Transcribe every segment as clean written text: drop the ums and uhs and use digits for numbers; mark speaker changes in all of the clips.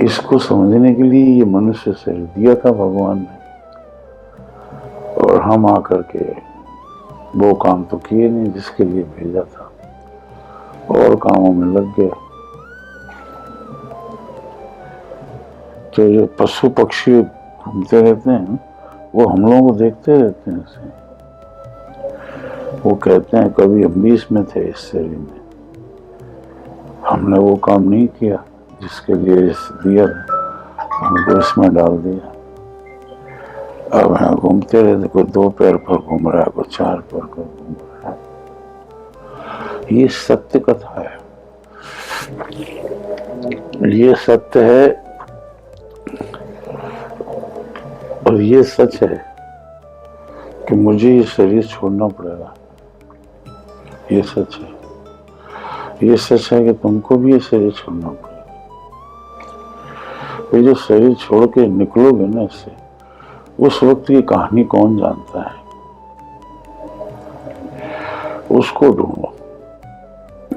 Speaker 1: इसको समझने के लिए ये मनुष्य शरीर दिया था भगवान ने, और हम आकर के वो काम तो किए नहीं जिसके लिए भेजा था, और कामों में लग गए। तो जो पशु पक्षी घूमते रहते हैं वो हम लोगों को देखते रहते हैं ऐसे। वो कहते हैं कभी हम भी इसमें थे, इस शरीर में, हमने वो काम नहीं किया जिसके लिए दिया था, हमको इसमें डाल दिया। अब यहाँ घूमते रहते, कोई 2 पैर पर घूम रहा है, कोई 4 पैर पर घूम रहा है। ये सत्य कथा है, ये सत्य है, और ये सच है कि मुझे ये शरीर छोड़ना पड़ेगा। ये सच है, ये सच है कि तुमको भी ये शरीर छोड़ना पड़ेगा। ये जो शरीर छोड़ के निकलोगे ना इससे, उस वक्त की कहानी कौन जानता है, उसको ढूंढो।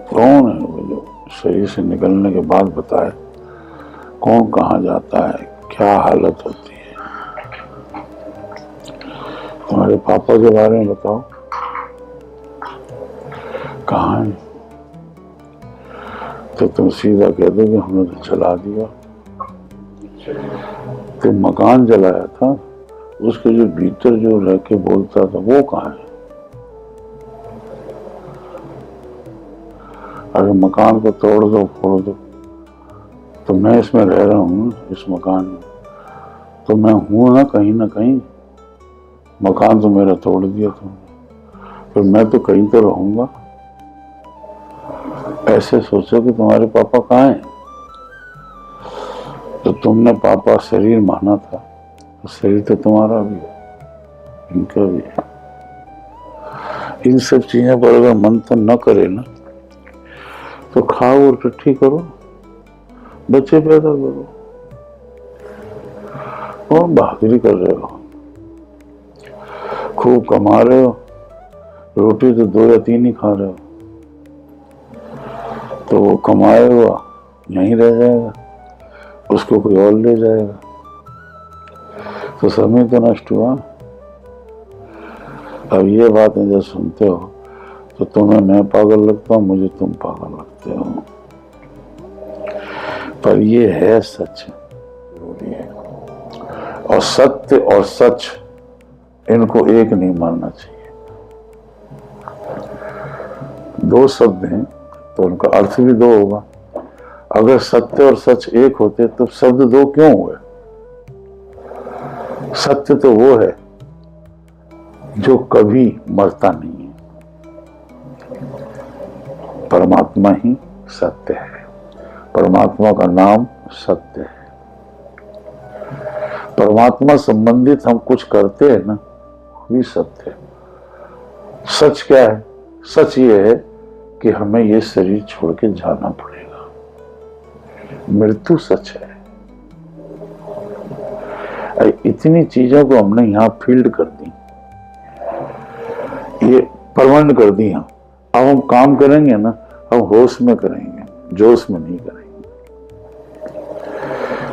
Speaker 1: कौन है वो जो शरीर से निकलने के बाद बताए कौन कहाँ जाता है, क्या हालत होती है। तुम्हारे पापा के बारे में बताओ, कहाँ है? तो तुम सीधा कह दो कि हमने तो जला दिया। तो मकान जलाया था, उसके जो भीतर जो रह के बोलता था वो कहाँ है? अगर मकान को तोड़ दो, फोड़ दो, तो मैं इसमें रह रहा हूँ, इस मकान में, तो मैं हूं ना कहीं। मकान तो मेरा तोड़ दिया तुमने, फिर मैं तो कहीं तो रहूंगा। ऐसे सोचो कि तुम्हारे पापा कहाँ हैं। तो तुमने पापा शरीर माना था, तो शरीर तो तुम्हारा भी है, इनका भी है। इन सब चीजों पर अगर मंथन न करे ना, तो खाओ और इकट्ठी करो, बच्चे पैदा करो, और बहादुरी कर रहे हो, खूब कमा रहे हो, रोटी तो 2 या 3 ही खा रहे हो, तो वो कमाए हुआ यहीं रह जाएगा, उसको कोई और ले जाएगा, तो समय तो नष्ट हुआ। अब ये बातें जब सुनते हो तो तुम्हें मैं पागल लगता हूँ, मुझे तुम पागल लगते हो, पर ये है सच, जरूरी है। और सत्य और सच इनको एक नहीं मानना चाहिए। 2 शब्द हैं तो उनका अर्थ भी 2 होगा। अगर सत्य और सच एक होते तो शब्द 2 क्यों हुए? सत्य तो वो है जो कभी मरता नहीं है, परमात्मा ही सत्य है, परमात्मा का नाम सत्य है। परमात्मा संबंधित हम कुछ करते हैं ना, भी सत्य है। सच क्या है? सच ये है कि हमें ये शरीर छोड़ के जाना पड़ेगा, मृत्यु सच है। इतनी चीजों को हमने यहाँ फील्ड कर दी, ये परमानेंट कर दी। हम अब हम काम करेंगे ना, हम होश में करेंगे, जोश में नहीं करेंगे।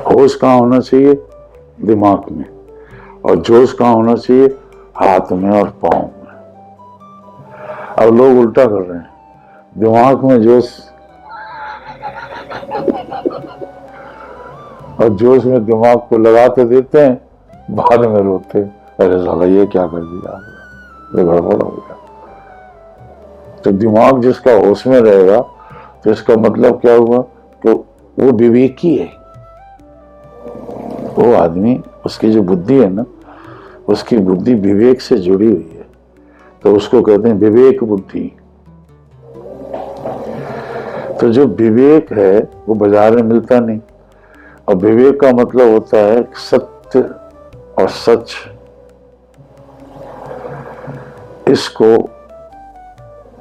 Speaker 1: होश कहाँ होना चाहिए? दिमाग में। और जोश कहाँ होना चाहिए? हाथ में और पाँव में। अब लोग उल्टा कर रहे हैं, दिमाग में जोश और जोश में दिमाग को लगाते देते हैं, बाद में रोते, अरे साला ये क्या कर दिया, ये गड़बड़ हो गया। तो दिमाग जिसका होश में रहेगा, तो इसका मतलब क्या हुआ कि वो विवेकी है। वो आदमी, उसकी जो बुद्धि है ना, उसकी बुद्धि विवेक से जुड़ी हुई है, तो उसको कहते हैं विवेक बुद्धि। तो जो विवेक है वो बाजार में मिलता नहीं। और विवेक का मतलब होता है सत्य और सच, इसको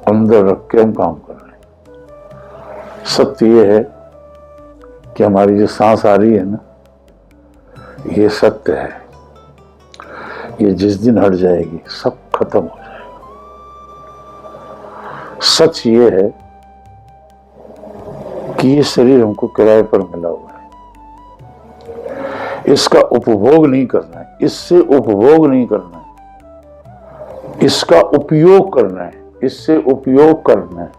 Speaker 1: अंदर रख के हम काम कर रहे हैं। सत्य ये है कि हमारी जो सांस आ रही है ना, ये सत्य है। ये जिस दिन हट जाएगी सब खत्म हो जाएगा। सच ये है कि ये शरीर हमको किराए पर मिला हुआ है, इसका उपभोग नहीं करना है, इससे उपभोग नहीं करना है, इसका उपयोग करना है, इससे उपयोग करना है,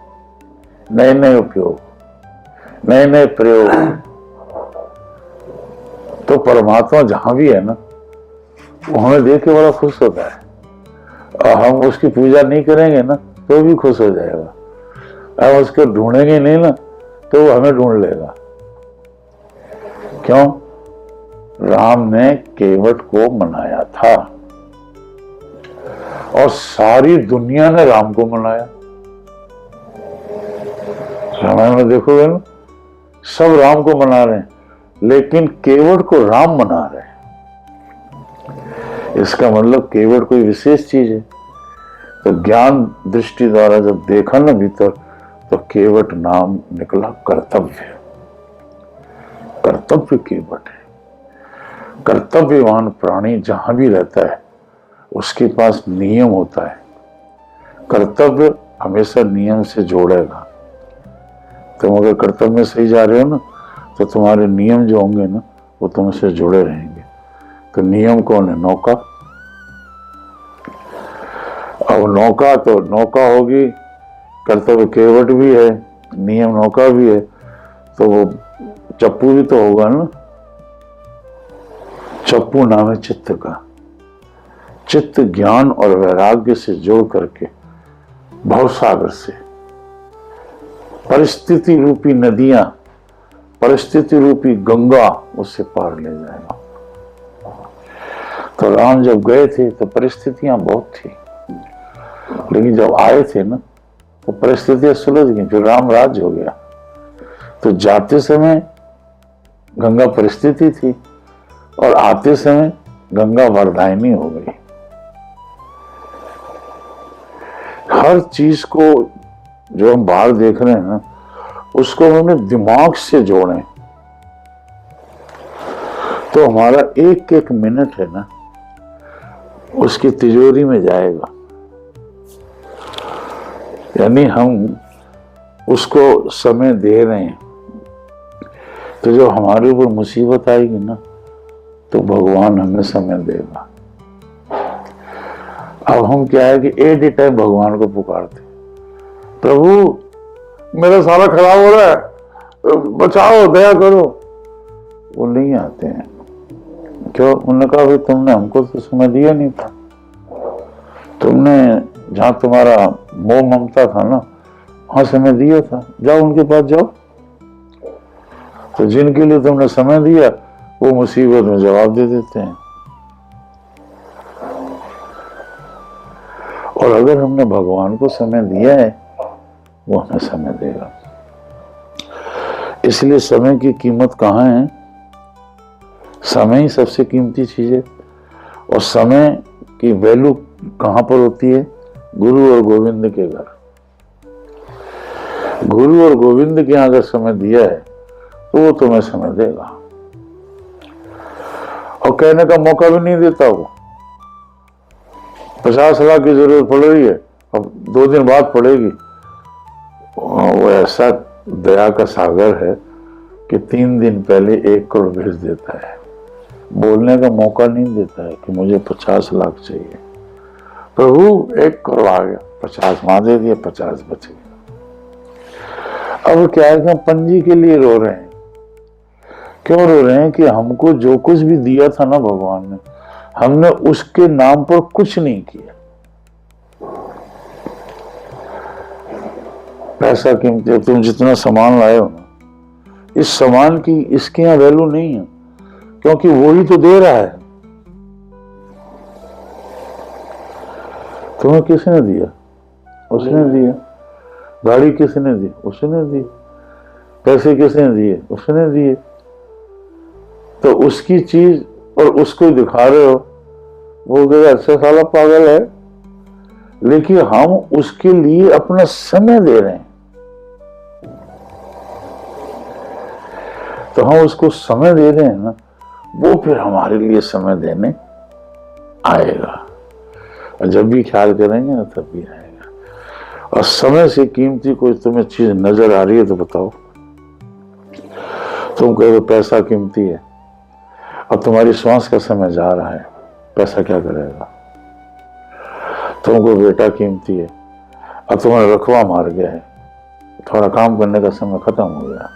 Speaker 1: नए नए उपयोग, नए नए प्रयोग। तो परमात्मा जहां भी है ना, वो हमें देख के बड़ा खुश होता है, और हम उसकी पूजा नहीं करेंगे ना तो भी खुश हो जाएगा, और उसको ढूंढेंगे नहीं ना तो वो हमें ढूंढ लेगा। क्यों? राम ने केवट को मनाया था और सारी दुनिया ने राम को मनाया। रामायण में देखोगे ना, सब राम को मना रहे हैं, लेकिन केवट को राम मना रहे हैं। इसका मतलब केवट कोई विशेष चीज है। तो ज्ञान दृष्टि द्वारा जब देखा ना भीतर, तो केवट नाम निकला कर्तव्य। कर्तव्य केवट है। कर्तव्यवान प्राणी जहां भी रहता है उसके पास नियम होता है। कर्तव्य हमेशा नियम से जोड़ेगा। तुम अगर कर्तव्य में सही जा रहे हो ना, तो तुम्हारे नियम जो होंगे ना वो तुमसे जुड़े रहेंगे। तो नियम कौन है? नौका। अब नौका तो नौका होगी, कर्तव्य केवट भी है, नियम नौका भी है, तो वो चप्पू भी तो होगा ना। चप्पू नाम है चित्त का। चित्त ज्ञान और वैराग्य से जोड़ करके भवसागर से परिस्थिति रूपी नदियां, परिस्थिति रूपी गंगा उससे पार ले जाएगा। तो राम जब गए थे तो परिस्थितियां बहुत थी, लेकिन जब आए थे ना तो परिस्थितियां सुलझ गई, फिर राम राज्य हो गया। तो जाते समय गंगा परिस्थिति थी और आते समय गंगा वरदायिनी हो गई। हर चीज को जो हम बाहर देख रहे हैं ना, उसको हमने दिमाग से जोड़े तो हमारा एक एक मिनट है ना उसकी तिजोरी में जाएगा। यानी हम उसको समय दे रहे हैं। तो जो हमारे ऊपर मुसीबत आएगी ना, तो भगवान हमें समय देगा। अब हम क्या है कि एट ए टाइम भगवान को पुकारते, प्रभु मेरा सारा खराब हो रहा है, बचाओ, दया करो। वो नहीं आते हैं। क्यों? उन्होंने कहा भाई तुमने हमको तो समय दिया नहीं था, तुमने जहां तुम्हारा मोह ममता था ना वहां समय दिया था, जाओ उनके पास जाओ। तो जिनके लिए तुमने समय दिया वो मुसीबत में जवाब दे देते हैं। और अगर हमने भगवान को समय दिया है, वो हमें समय देगा। इसलिए समय की कीमत कहाँ है? समय ही सबसे कीमती चीज है। और समय की वैल्यू कहां पर होती है? गुरु और गोविंद के घर। गुरु और गोविंद के यहां अगर समय दिया है तो वो तुम्हें समय देगा। और कहने का मौका भी नहीं देता। वो 50 लाख की जरूरत पड़ रही है, अब 2 दिन बाद पड़ेगी। वो ऐसा दया का सागर है कि 3 दिन पहले 1 करोड़ भेज देता है। बोलने का मौका नहीं देता है कि मुझे 50 लाख चाहिए। प्रभु 1 करोड़ आ गया, 50 वहां दे दिया, 50 बच गया। अब क्या है कि हम पंजी के लिए रो रहे हैं। क्यों रो रहे हैं? कि हमको जो कुछ भी दिया था ना भगवान ने, हमने उसके नाम पर कुछ नहीं किया। पैसा कीमती, तुम जितना सामान लाए हो ना, इस सामान की इसके यहां वैल्यू नहीं है, क्योंकि वो ही तो दे रहा है। तुम्हें किसने दिया? उसने दिया। गाड़ी किसने दी? उसने दी। पैसे किसने दिए? उसने दिए। तो उसकी चीज और उसको दिखा रहे हो, वो कहेगा अच्छा साला पागल है। लेकिन हम उसके लिए अपना समय दे रहे हैं। तो हम उसको समय दे रहे हैं ना, वो फिर हमारे लिए समय देने आएगा। और जब भी ख्याल करेंगे ना तब भी आएगा। और समय से कीमती कोई तुम्हें चीज नजर आ रही है तो बताओ। तुम कहो पैसा कीमती है, और तुम्हारी श्वास का समय जा रहा है, पैसा क्या करेगा? तुमको बेटा कीमती है और तुम्हारा रखवा मार गया है, थोड़ा काम करने का समय खत्म हो गया,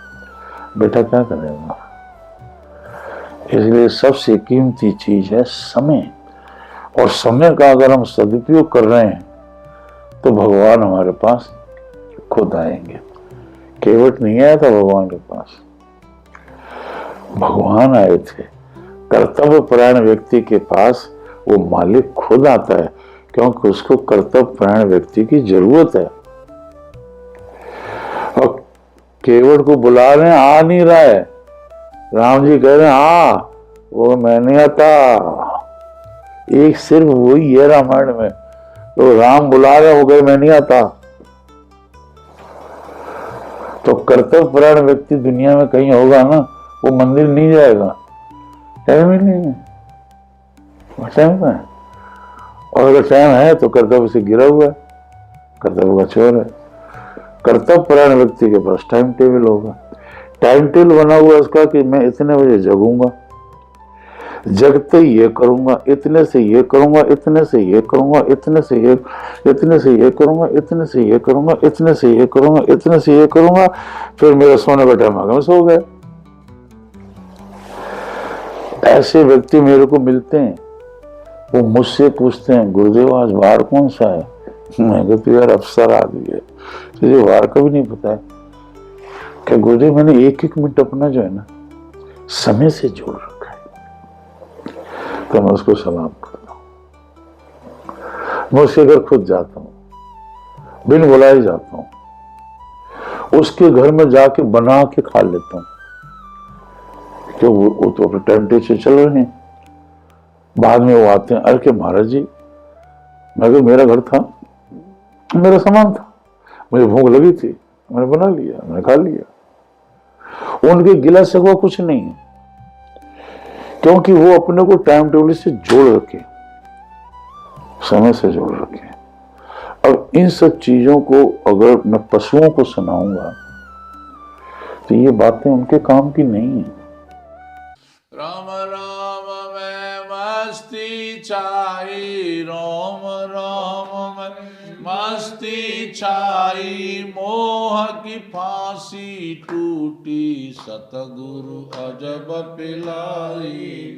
Speaker 1: बेटा क्या करेगा? इसलिए सबसे कीमती चीज है समय, और समय का अगर हम सदुपयोग कर रहे हैं तो भगवान हमारे पास खुद आएंगे। केवट नहीं आया था भगवान के पास, भगवान आए थे। कर्तव्य परायण व्यक्ति के पास वो मालिक खुद आता है, क्योंकि उसको कर्तव्य परायण व्यक्ति की जरूरत है। और केवट को बुला रहे हैं, आ नहीं रहा है। राम जी कह रहे हैं आ, वो मैं नहीं आता। एक सिर्फ वही है रामायण में, तो राम बुला रहे हो गए मैं नहीं आता। तो कर्तव्य परायण व्यक्ति दुनिया में कहीं होगा ना, वो मंदिर नहीं जाएगा, टाइम ही नहीं है, टाइम है। और अगर टाइम है तो कर्तव्य से गिरा हुआ है, कर्तव्य का चोर है। कर्तव्य परायण व्यक्ति के पास टाइम टेबल होगा, टाइम टेबल बना हुआ इसका कि मैं इतने बजे जगूंगा, जगते ये करूंगा, इतने से ये करूंगा, इतने से ये करूंगा, इतने से ये करूंगा, इतने से ये करूंगा, इतने से ये करूंगा, इतने से ये करूंगा, फिर मेरा सोने का टाइम आ गया, मैं सो गया। ऐसे व्यक्ति मेरे को मिलते हैं, वो मुझसे पूछते हैं गुरुदेव आज वार कौन सा है? मैं कहती यार अफसर आ गई है, तुझे वार का भी नहीं पता है क्या? गुरुदेव मैंने एक एक मिनट अपना जो है ना समय से जोड़ रखा है। तो मैं उसको सलाम करता हूँ, मैं उसके घर खुद जाता हूँ, बिन बुलाए जाता हूँ, उसके घर में जाके बना के खा लेता हूँ, क्यों वो तो अपने टाइम टेबल से चल रहे हैं। बाद में वो आते हैं, अरे के महाराज जी, मैं मेरा घर था, मेरा सामान था, मुझे भूख लगी थी, मैंने बना लिया, मैंने खा लिया। उनके गिला शिकवा कुछ नहीं है, क्योंकि वो अपने को टाइम टेबल से जोड़ रखे, समय से जोड़ रखे। अब इन सब चीजों को अगर मैं पशुओं को सुनाऊंगा तो ये बातें उनके काम की नहीं है।
Speaker 2: राम राम में मस्ती छाई, राम राम में मस्ती छाई, मोह की फांसी टूटी, सतगुरु अजब पिलाई,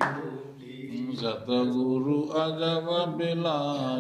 Speaker 2: सतगुरु अजब पिलाई।